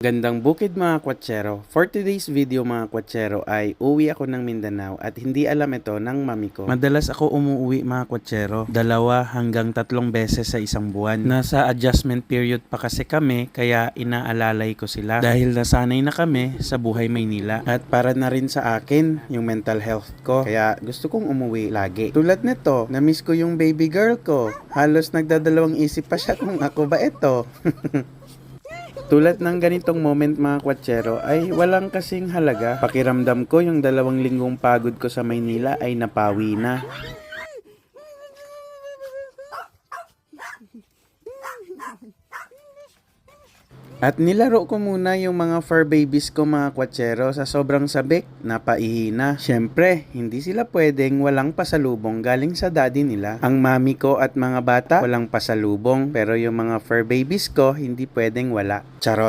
Gandang bukid mga kwatsero. For today's video mga kwatsero ay uwi ako ng Mindanao at hindi alam ito ng mami ko. Madalas ako umuwi mga kwatsero, 2 hanggang 3 beses sa isang buwan. Nasa adjustment period pa kasi kami kaya inaalalay ko sila dahil nasanay na kami sa buhay Maynila. At para na rin sa akin yung mental health ko kaya gusto kong umuwi lagi. Tulad nito, na-miss ko yung baby girl ko. Halos nagdadalawang isip pa siya kung ako ba ito. Tulad ng ganitong moment mga kwatsero ay walang kasing halaga. Pakiramdam ko yung 2 linggong pagod ko sa Maynila ay napawi na. At nilaro ko muna yung mga fur babies ko mga kwatsero sa sobrang sabik, napaihi na. Syempre, hindi sila pwedeng walang pasalubong galing sa daddy nila. Ang mami ko at mga bata walang pasalubong pero yung mga fur babies ko hindi pwedeng wala. Charot.